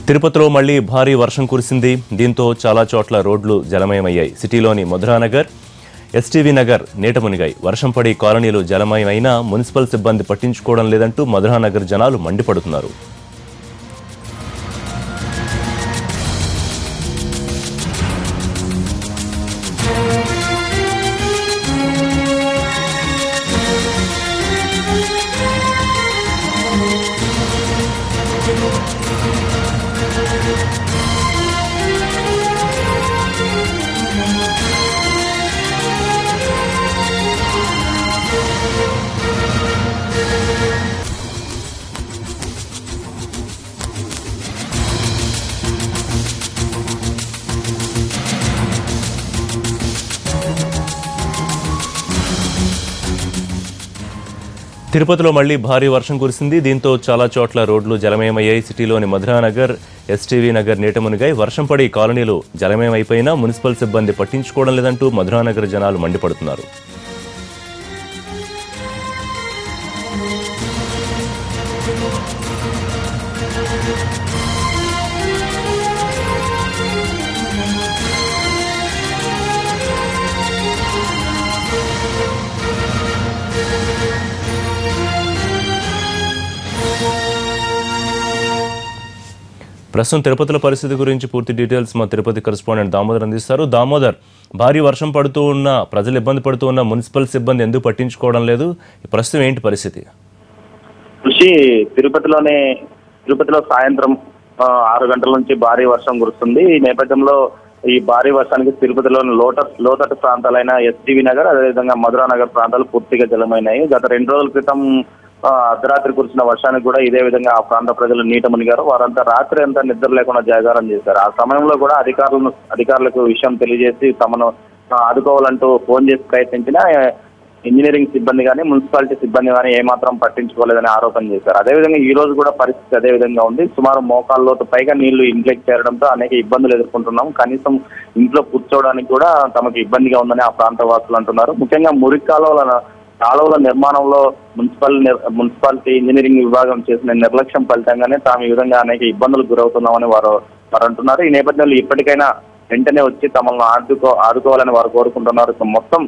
తిరుపతిలో మళ్లీ భారీ వర్షం కురిసింది. దీంతో చాలా చోట్ల రోడ్లు జలమయమయ్యాయి. సిటీలోని మధురానగర్, ఎస్టీవీ నగర్ నీట మునిగాయి. వర్షం పడి కాలనీలు జలమయమైనా మున్సిపల్ సిబ్బంది పట్టించుకోవడం లేదంటూ మధురానగర్ జనాలు మండిపడుతున్నారు. తిరుపతిలో మళ్లీ భారీ వర్షం కురిసింది. దీంతో చాలా చోట్ల రోడ్లు జలమయమయ్యాయి. సిటీలోని మధురానగర్, ఎస్టీవీ నగర్ నీట మునిగాయి. వర్షం పడి కాలనీలు జలమయమైపోయినా మున్సిపల్ సిబ్బంది పట్టించుకోవడం లేదంటూ మధురానగర్ జనాలు మండిపడుతున్నారు. ప్రస్తుతం తిరుపతిలో పరిస్థితి గురించి పూర్తి డీటెయిల్స్ మా తిరుపతి కరెస్పాండెంట్ దామోదర్ అందిస్తారు. దామోదర్, భారీ వర్షం పడుతూ ఉన్న, ప్రజలు ఇబ్బంది పడుతూ ఉన్న మున్సిపల్ సిబ్బంది ఎందుకు పట్టించుకోవడం లేదు? ప్రస్తుతం ఏంటి పరిస్థితి? తిరుపతిలో సాయంత్రం 6 గంటల నుంచి భారీ వర్షం కురుస్తుంది. ఈ నేపథ్యంలో ఈ భారీ వర్షానికి తిరుపతిలోని లోతట్టు ప్రాంతాలైన ఎస్టీవీ నగర్, అదేవిధంగా మధురానగర్ ప్రాంతాలు పూర్తిగా జలమైనాయి. గత 2 రోజుల క్రితం అర్ధరాత్రి కురిసిన వర్షానికి కూడా ఇదే విధంగా ఆ ప్రాంత ప్రజలు నీట మునిగారు. వారంతా రాత్రి అంతా నిద్ర లేకుండా జాగారం చేశారు. ఆ సమయంలో కూడా అధికారులకు విషయం తెలియజేసి తమను ఆదుకోవాలంటూ ఫోన్ చేసి ప్రయత్నించినా ఇంజనీరింగ్ సిబ్బంది కానీ మున్సిపాలిటీ సిబ్బంది కానీ ఏమాత్రం పట్టించుకోలేదని ఆరోపణ చేశారు. అదేవిధంగా ఈ రోజు కూడా పరిస్థితి అదే విధంగా ఉంది. సుమారు మోకాళ్ళలోతు పైగా నీళ్లు ఇంట్లోకి చేరడంతో అనేక ఇబ్బందులు ఎదుర్కొంటున్నాం. కనీసం ఇంట్లో కూర్చోవడానికి కూడా తమకు ఇబ్బందిగా ఉందని ఆ ప్రాంత వాసులు అంటున్నారు. ముఖ్యంగా మురికి కాలువల నిర్మాణంలో మున్సిపాలిటీ ఇంజనీరింగ్ విభాగం చేసిన నిర్లక్ష్యం ఫలితంగానే తాము ఈ విధంగా అనేక ఇబ్బందులకు గురవుతున్నామని వారు అంటున్నారు. ఈ నేపథ్యంలో ఇప్పటికైనా వెంటనే వచ్చి తమను ఆదుకోవాలని వారు కోరుకుంటున్నారు. మొత్తం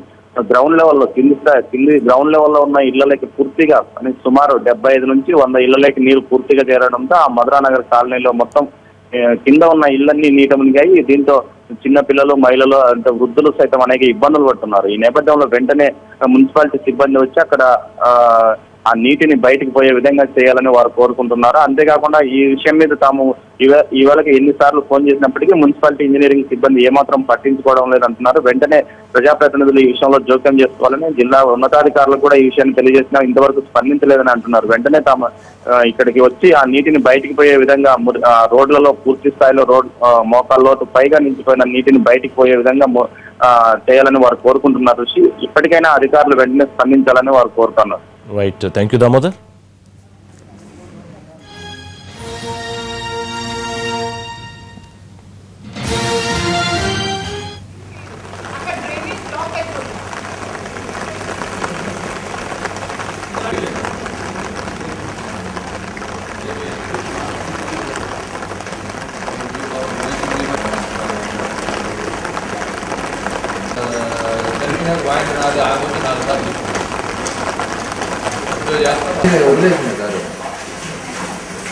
గ్రౌండ్ లెవెల్లో కింది గ్రౌండ్ లెవెల్లో ఉన్న ఇళ్లలోకి పూర్తిగా సుమారు 75 నుంచి 100 ఇళ్లలోకి నీరు పూర్తిగా చేరడంతో ఆ మధురానగర్ కాలనీలో మొత్తం కింద ఉన్న ఇళ్లన్నీ నీట మునిగాయి. దీంతో చిన్న పిల్లలు, మహిళలు, అంటే వృద్ధులు సైతం అనేక ఇబ్బందులు పడుతున్నారు. ఈ నేపథ్యంలో వెంటనే మున్సిపాలిటీ సిబ్బంది వచ్చి అక్కడ ఆ నీటిని బయటకు పోయే విధంగా చేయాలని వారు కోరుకుంటున్నారు. అంతేకాకుండా ఈ విషయం మీద తాము ఇవాళకి ఎన్నిసార్లు ఫోన్ చేసినప్పటికీ మున్సిపాలిటీ ఇంజనీరింగ్ సిబ్బంది ఏమాత్రం పట్టించుకోవడం లేదంటున్నారు. వెంటనే ప్రజాప్రతినిధులు ఈ విషయంలో జోక్యం చేసుకోవాలని జిల్లా ఉన్నతాధికారులు కూడా ఈ విషయాన్ని తెలియజేసినా ఇంతవరకు స్పందించలేదని అంటున్నారు. వెంటనే తాము ఇక్కడికి వచ్చి ఆ నీటిని బయటికి పోయే విధంగా రోడ్లలో పూర్తి స్థాయిలో మోకాళ్ళలోతు పైగా నిలిచిపోయిన నీటిని బయటికి పోయే విధంగా చేయాలని వారు కోరుకుంటున్నారు. ఇప్పటికైనా అధికారులు వెంటనే స్పందించాలని వారు కోరుతున్నారు. Right, thank you Damodar.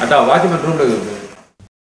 అంటే వాచ్మెన్ రూమ్ లో